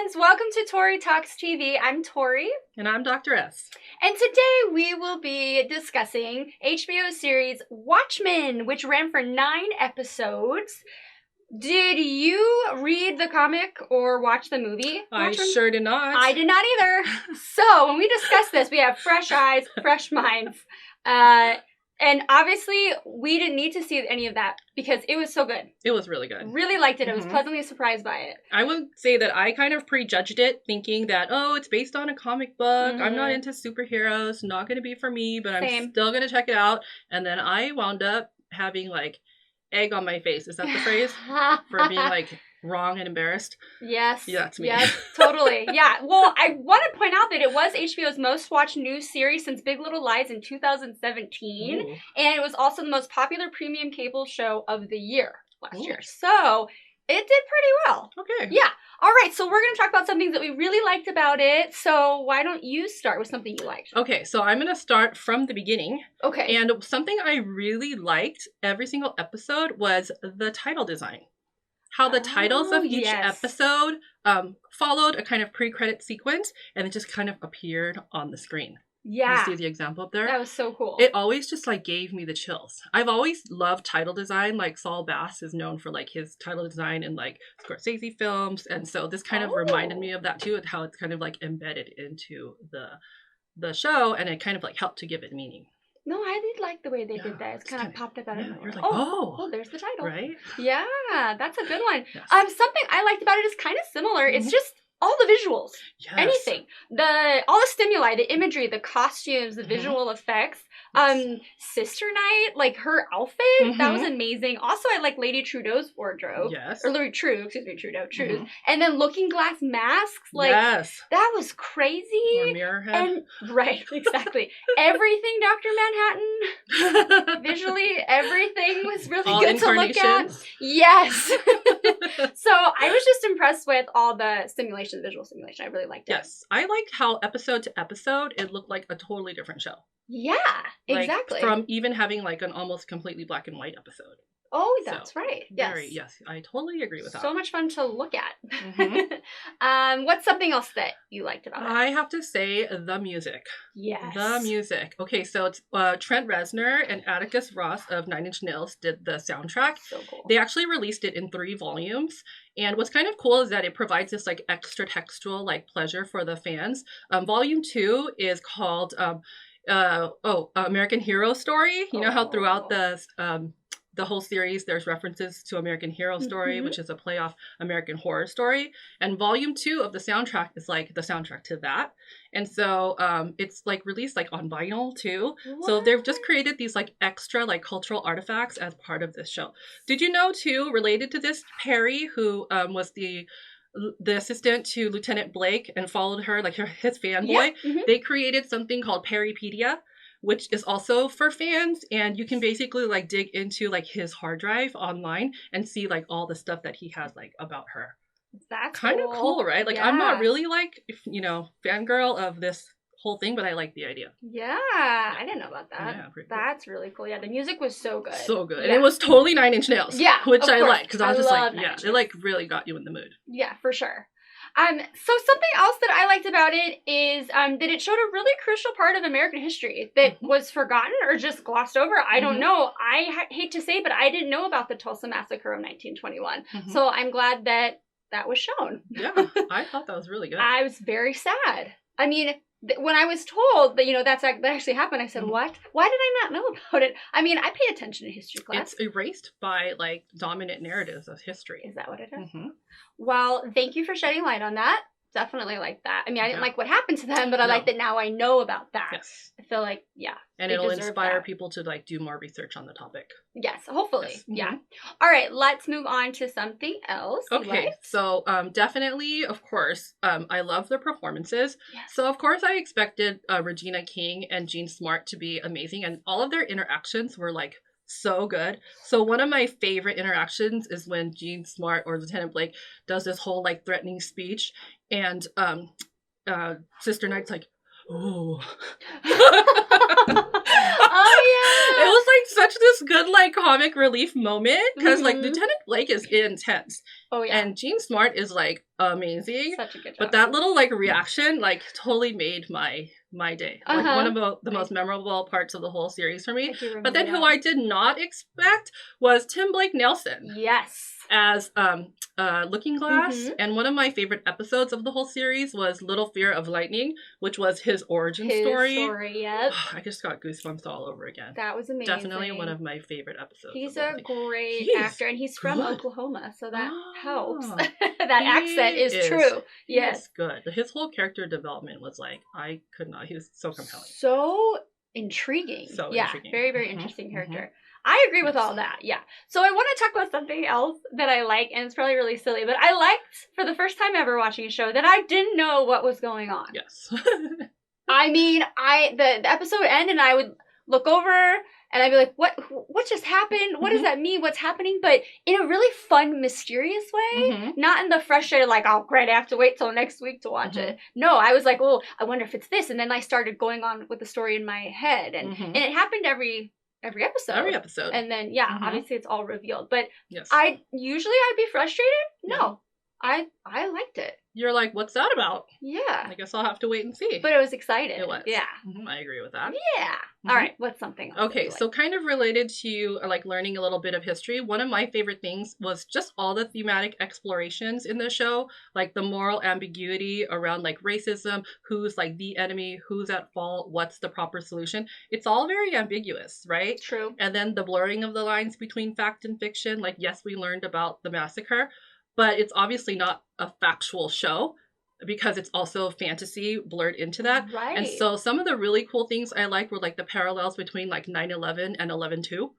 friends, welcome to Tori Talks TV. I'm Tori. And I'm Dr. S. And today we will be discussing HBO series Watchmen, which ran for 9 episodes. Did you read the comic or watch the movie? I sure did not. I did not either. So when we discuss this, we have fresh eyes, fresh minds. And obviously, we didn't need to see any of that because it was so good. It was really good. Really liked it. I was pleasantly surprised by it. I would say that I kind of prejudged it, thinking that, oh, it's based on a comic book. I'm not into superheroes. Not going to be for me, but I'm still going to check it out. And then I wound up having, like, egg on my face. Is that the phrase? For being, like, wrong and embarrassed? Yes. Yeah, that's me. Yes, totally. Yeah. Well, I want to point out that it was HBO's most watched new series since Big Little Lies in 2017. Ooh. And it was also the most popular premium cable show of the year last year. So it did pretty well. Okay. Yeah. All right. So we're going to talk about some things that we really liked about it. So why don't you start with something you liked? Okay. So I'm going to start from the beginning. Okay. And something I really liked every single episode was the title design. How the titles of each episode followed a kind of pre-credit sequence and it just kind of appeared on the screen. Yeah. You see the example up there? That was so cool. It always just like gave me the chills. I've always loved title design. Like Saul Bass is known for like his title design in like Scorsese films. And so this kind of reminded me of that too, and how it's kind of like embedded into the show, and it kind of like helped to give it meaning. No, I did like the way they did that. It's kind of popped up out of nowhere. Like, oh, there's the title. Right? Yeah, that's a good one. Yes. Something I liked about it is kind of similar. It's just all the visuals. Yes. Anything. All the stimuli, the imagery, the costumes, the visual effects. Sister Night, like her outfit, that was amazing. Also, I like Lady Trudeau's wardrobe. Yes. Or Trudeau. And then Looking Glass masks. Like, that was crazy. Or Mirror Head. And, right, exactly. Everything Dr. Manhattan, visually, everything was really all good to look at. Yes. So I was just impressed with all the visual stimulation. I really liked it. Yes. I liked how episode to episode, it looked like a totally different show. Yeah, exactly. Like, from even having like an almost completely black and white episode. Oh, that's right. Yes. Yes, I totally agree with that. So much fun to look at. What's something else that you liked about it? I have to say the music. Yes. The music. Okay, so it's Trent Reznor and Atticus Ross of Nine Inch Nails did the soundtrack. So cool. They actually released it in 3 volumes. And what's kind of cool is that it provides this like extra textual like pleasure for the fans. Volume 2 is called American Hero Story. You know how throughout the whole series there's references to American Hero Story, which is a play off American Horror Story, and volume 2 of the soundtrack is like the soundtrack to that. And so it's like released like on vinyl too. What? So they've just created these like extra like cultural artifacts as part of this show. Did you know too, related to this, Perry, who was the assistant to Lieutenant Blake and followed her, like his fanboy, they created something called Perrypedia, which is also for fans, and you can basically like dig into like his hard drive online and see like all the stuff that he has like about her. That's kind of cool, right? Like I'm not really like, fangirl of this whole thing, but I like the idea. Yeah, I didn't know about that. Yeah, that's really cool. Yeah, the music was so good. So good. And it was totally 9 Inch Nails. Yeah, which I like, because I was just like, it like really got you in the mood. Yeah, for sure. So something else that I liked about it is that it showed a really crucial part of American history that was forgotten or just glossed over. I don't know. I hate to say, but I didn't know about the Tulsa Massacre of 1921. So I'm glad that was shown. Yeah, I thought that was really good. I was very sad. I mean, when I was told that, that actually happened, I said, what? Why did I not know about it? I mean, I paid attention in history class. It's erased by, like, dominant narratives of history. Is that what it is? Well, thank you for shedding light on that. Definitely like that. I mean, I didn't like what happened to them, but I like that now I know about that. Yes. I feel like, and it'll inspire people to, like, do more research on the topic. Yes, hopefully. Yes. Yeah. All right, let's move on to something else. Okay, so definitely, of course, I love their performances. Yes. So, of course, I expected Regina King and Jean Smart to be amazing, and all of their interactions were, like, so good. So one of my favorite interactions is when Jean Smart or Lieutenant Blake does this whole like threatening speech, and Sister Knight's like, Ooh. Oh yeah. It was like such this good like comic relief moment because like Mhm. Lieutenant Blake is intense Oh yeah. and Jean Smart is like amazing. Such a good job. But that little like reaction like totally made my day. Like one of the most memorable parts of the whole series for me. But then who I did not expect was Tim Blake Nelson. Yes. As Looking Glass, and one of my favorite episodes of the whole series was Little Fear of Lightning, which was his origin story. Yep. I just got goosebumps all over again. That was amazing. Definitely one of my favorite episodes. He's a great actor, and he's from Oklahoma, so that helps. That accent is true. Yes, good. His whole character development was like I could not. He was so compelling, so intriguing. So intriguing. Very very interesting character. I agree with all that, yeah. So I want to talk about something else that I like, and it's probably really silly, but I liked, for the first time ever watching a show, that I didn't know what was going on. Yes. I mean, the episode would end, and I would look over, and I'd be like, what just happened? What does that mean? What's happening? But in a really fun, mysterious way, not in the frustrated, like, oh, great, I have to wait till next week to watch it. No, I was like, oh, I wonder if it's this, and then I started going on with the story in my head, and it happened every episode. And then, obviously it's all revealed. But I'd be frustrated. No, I liked it. You're like, what's that about? Yeah. I guess I'll have to wait and see. But it was exciting. It was. Yeah. I agree with that. Yeah. All right. What's something else? Okay, so kind of related to like learning a little bit of history, one of my favorite things was just all the thematic explorations in the show, like the moral ambiguity around like racism, who's like the enemy, who's at fault, what's the proper solution. It's all very ambiguous, right? True. And then the blurring of the lines between fact and fiction, like yes, we learned about the massacre, but it's obviously not a factual show because it's also fantasy blurred into that. Right. And so some of the really cool things I liked were like the parallels between like 9/11 and 11/2.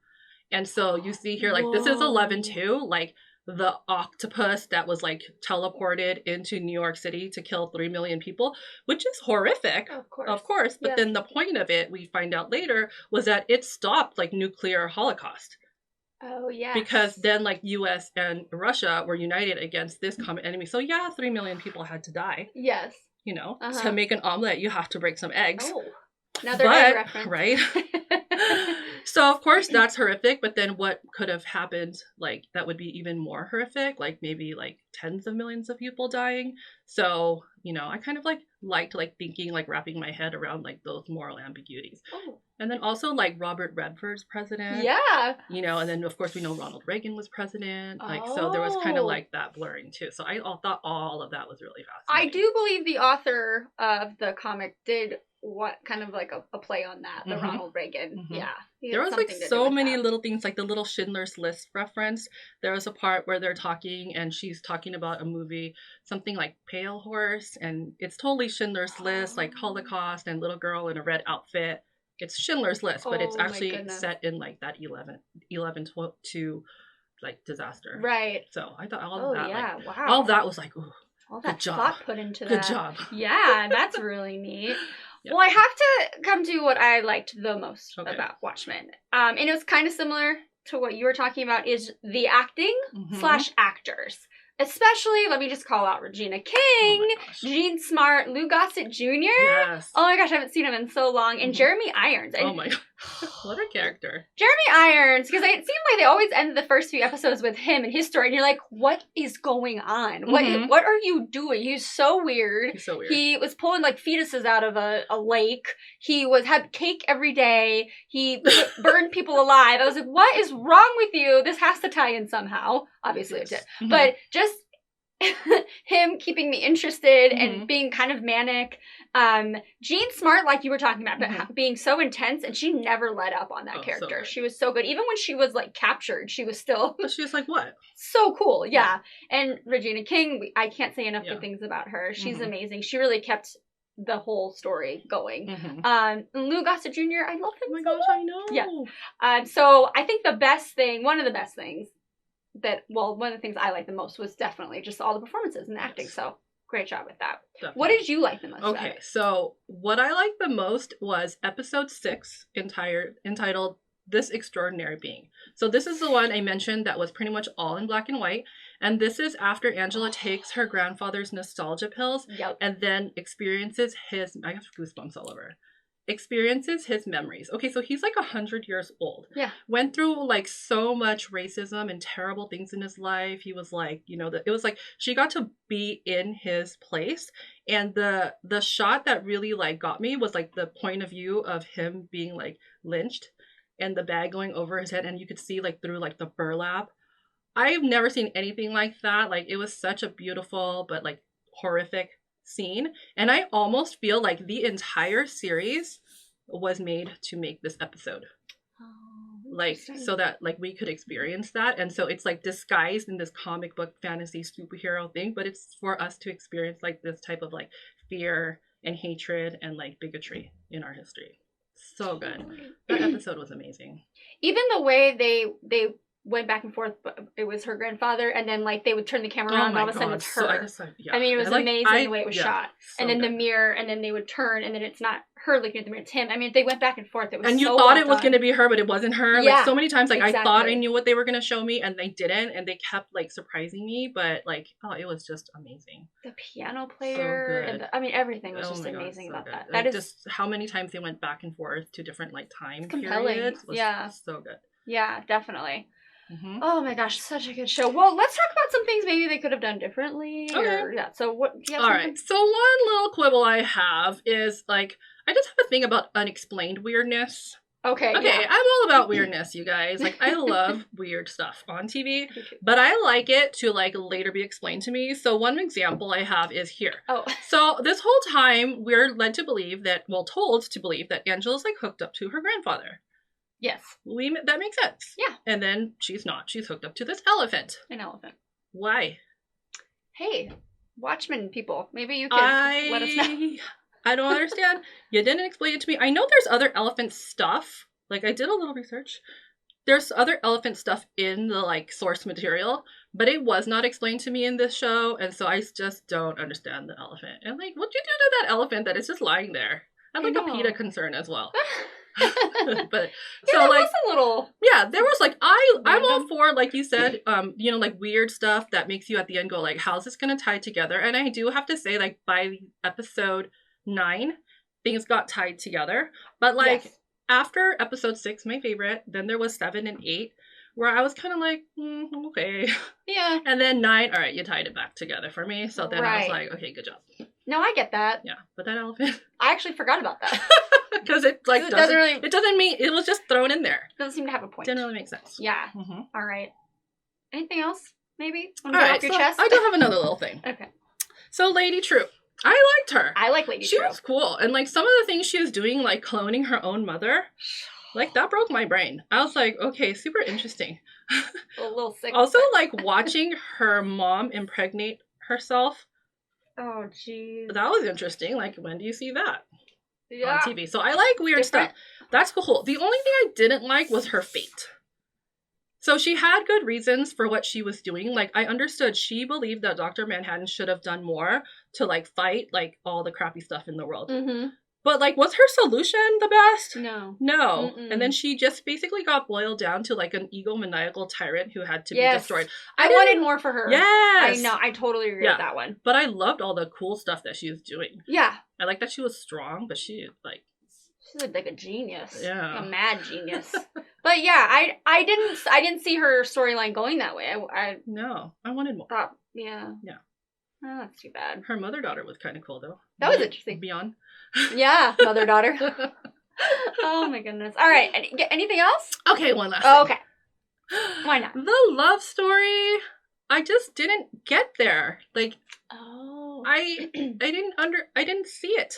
And so you see here, like this is 11/2, like the octopus that was like teleported into New York City to kill 3 million people, which is horrific. Of course. But then the point of it, we find out later, was that it stopped like nuclear holocaust. Oh, yeah. Because then, like, U.S. and Russia were united against this common enemy. So, 3 million people had to die. Yes. You know, to make an omelet, you have to break some eggs. Oh, another egg reference. Right? So, of course, that's horrific. But then what could have happened, like, that would be even more horrific? Like, maybe, like, tens of millions of people dying. So, you know, I kind of, liked, thinking, wrapping my head around, those moral ambiguities. Oh. And then also, Robert Redford's president. Yeah. You know, and then, of course, we know Ronald Reagan was president. So there was kind of, that blurring, too. So I thought all of that was really fascinating. I do believe the author of the comic did kind of a play on that, the Ronald Reagan. Yeah. There was, so many little things, like the little Schindler's List reference. There was a part where they're talking, and she's talking about a movie, something like Pale Horse, and it's totally Schindler's List, like Holocaust and little girl in a red outfit. It's Schindler's List, but it's actually set in that 11/2 disaster. Right. So I thought all of that, wow. all of that was like, ooh, all that good job. thought put into that. Good job. Yeah, that's really neat. Yeah. Well, I have to come to what I liked the most about Watchmen. And it was kind of similar to what you were talking about, is the acting / actors. Especially, let me just call out Regina King, Jean Smart, Lou Gossett Jr. Yes. Oh my gosh, I haven't seen him in so long. And Jeremy Irons. And oh my god. What a character. Jeremy Irons, because it seemed like they always ended the first few episodes with him and his story. And you're like, what is going on? What are you doing? He's so weird. He's so weird. He was pulling fetuses out of a lake. He had cake every day. He burned people alive. I was like, what is wrong with you? This has to tie in somehow. Obviously it did. But just him keeping me interested and being kind of manic. Jean Smart, like you were talking about, but being so intense, and she never let up on that character. She was so good. Even when she was captured, she was still she was like, what? So cool. Yeah. And Regina King, I can't say enough good things about her. She's amazing. She really kept the whole story going. Lou Gossett Jr., I love him. Oh my gosh, I know. Yeah. So I think one of the best things one of the things I liked the most was definitely just all the performances and the acting. So great job with that. Definitely. What did you like the most about it? So what I liked the most was episode 6 entitled This Extraordinary Being. So this is the one I mentioned that was pretty much all in black and white. And this is after Angela takes her grandfather's nostalgia pills and then experiences his, I have goosebumps all over, experiences his memories. Okay, so he's like 100 years old. Yeah. Went through like so much racism and terrible things in his life. He was like, you know, it was like she got to be in his place. And the shot that really like got me was like the point of view of him being like lynched and the bag going over his head, and you could see like through like the burlap. I've never seen anything like that. Like, it was such a beautiful but like horrific scene. And I almost feel like the entire series was made to make this episode. Like, so that like we could experience that. And so it's like disguised in this comic book fantasy superhero thing, but it's for us to experience like this type of like fear and hatred and like bigotry in our history. So good. That episode was amazing. Even the way they went back and forth, but it was her grandfather, and then like they would turn the camera around and all of a sudden it's her. So I mean, it was amazing the way it was shot. So and then good. the mirror, and then they would turn, and then it's not her looking at the mirror, it's him. I mean, they went back and forth. It was and you so thought well it was done. going to be her, but it wasn't her. Yeah, like so many times, like exactly. I thought I knew what they were going to show me, and they didn't, and they kept like surprising me. But like, oh, it was just amazing. The piano player, so and I mean, everything was just amazing about that. That is just how many times they went back and forth to different like time compelling. periods. Was so good. Yeah, definitely. Mm-hmm. Oh my gosh, such a good show. Well, let's talk about some things maybe they could have done differently. Okay. Yeah. So what? Do you have All something? right. So one little quibble I have is like I just have a thing about unexplained weirdness. Okay. Okay, Yeah. I'm all about weirdness, you guys. Like, I love weird stuff on TV, but I like it to like later be explained to me. So one example I have is here. Oh. So this whole time we're led to believe that, well, told to believe that Angela's like hooked up to her grandfather. Yes. That makes sense. Yeah. And then she's not. She's hooked up to this elephant. An elephant. Why? Hey, Watchmen people, maybe you can let us know. I don't understand. You didn't explain it to me. I know there's other elephant stuff. Like, I did a little research. There's other elephant stuff in the, like, source material, but it was not explained to me in this show, and so I just don't understand the elephant. And, like, what'd you do to that elephant that is just lying there? I have, like, a PETA concern as well. But so yeah, like was a little there was like I'm all for, like you said, you know, like weird stuff that makes you at the end go like, how's this gonna tie together? And I do have to say, like, by episode 9 things got tied together, but like after episode 6, my favorite, then there was 7 and 8 where I was kind of like, okay, yeah, and then 9, all right, you tied it back together for me, so then I was like, okay, good job. No, I get that. Yeah, but that elephant, I actually forgot about that. because it like it doesn't mean, it was just thrown in there. Doesn't seem to have a point. Didn't really make sense. Yeah. Mm-hmm. All right. Anything else? Maybe. All right. Off your chest? I do have another little thing. Okay. So Lady True, I liked her. I like Lady True. She was cool, and like some of the things she was doing, like cloning her own mother, like that broke my brain. I was like, okay, super interesting. A little sick. Also, like watching her mom impregnate herself. Oh, jeez. That was interesting. Like, when do you see that on TV? So I like weird stuff. That's cool. The only thing I didn't like was her fate. So she had good reasons for what she was doing. Like, I understood she believed that Dr. Manhattan should have done more to like fight like all the crappy stuff in the world. Mm-hmm. But like, was her solution the best? No. Mm-mm. And then she just basically got boiled down to like an egomaniacal tyrant who had to be destroyed. I wanted more for her. Yes. I know. I totally agree with that one. But I loved all the cool stuff that she was doing. Yeah. I like that she was strong, but she's like a genius. Yeah. Like a mad genius. But yeah, I didn't see her storyline going that way. I wanted more. Thought, yeah. Yeah. Oh, that's too bad. Her mother-daughter was kind of cool, though. That was interesting. Beyond. Yeah, mother-daughter. Oh, my goodness. All right. Anything else? Okay, one last thing. Okay. Why not? The love story, I just didn't get there. Like, I didn't see it.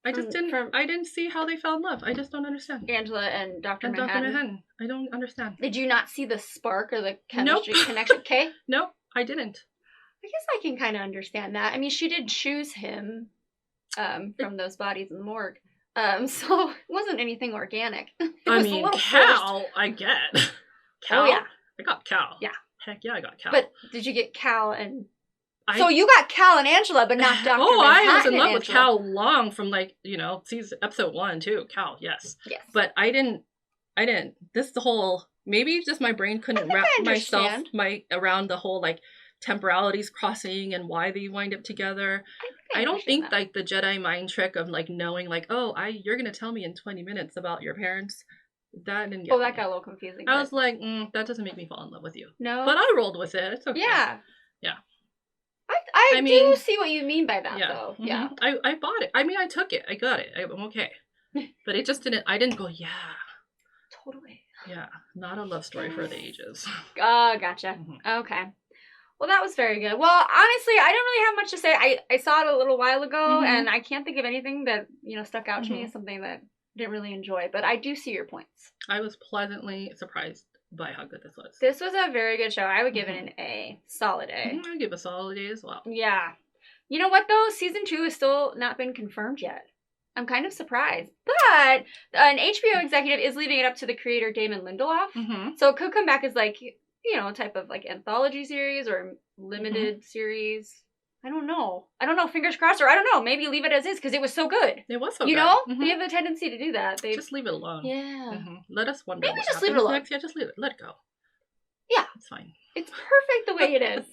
I didn't see how they fell in love. I just don't understand. Angela and Dr. Manhattan. I don't understand. Did you not see the spark or the chemistry connection? Okay. Nope, I didn't. I guess I can kind of understand that. I mean, she did choose him from those bodies in the morgue. So it wasn't anything organic. I mean, Cal, I get. Cal? Oh, yeah. I got Cal. Yeah. Heck yeah, I got Cal. But did you get Cal and... So you got Cal and Angela, but not Dr. Manhattan. I was in love with Cal long from, like, you know, season episode 1 too. Cal, yes. Yes. But I didn't, the whole maybe just my brain couldn't wrap myself around the whole like temporalities crossing and why they wind up together. I don't think like the Jedi mind trick of like knowing like, oh, you're gonna tell me in 20 minutes about your parents. That didn't get me. That got a little confusing. I was like, that doesn't make me fall in love with you. No. But I rolled with it. It's okay. Yeah. Yeah. I do see what you mean by that, though. Mm-hmm. Yeah. I bought it. I mean, I took it. I got it. I'm okay. But it just didn't, I didn't go, yeah. Totally. Yeah. Not a love story for the ages. Oh, gotcha. Mm-hmm. Okay. Well, that was very good. Well, honestly, I don't really have much to say. I saw it a little while ago, and I can't think of anything that, stuck out to me as something that I didn't really enjoy. But I do see your points. I was pleasantly surprised by how good this was. This was a very good show. I would give it an A. Solid A. I'd give a solid A as well. Yeah. You know what, though? Season 2 has still not been confirmed yet. I'm kind of surprised. But an HBO executive is leaving it up to the creator, Damon Lindelof. So it could come back as, like, a type of, like, anthology series or limited series. I don't know. Fingers crossed. Or I don't know. Maybe leave it as is because it was so good. It was so good. You know? They have a tendency to do that. Just leave it alone. Yeah. Let us wonder Maybe just leave it alone. Next. Yeah, just leave it. Let it go. Yeah. It's fine. It's perfect the way it is.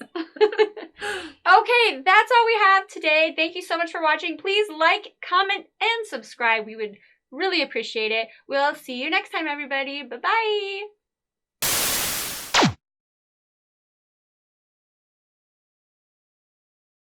Okay, that's all we have today. Thank you so much for watching. Please like, comment, and subscribe. We would really appreciate it. We'll see you next time, everybody. Bye-bye.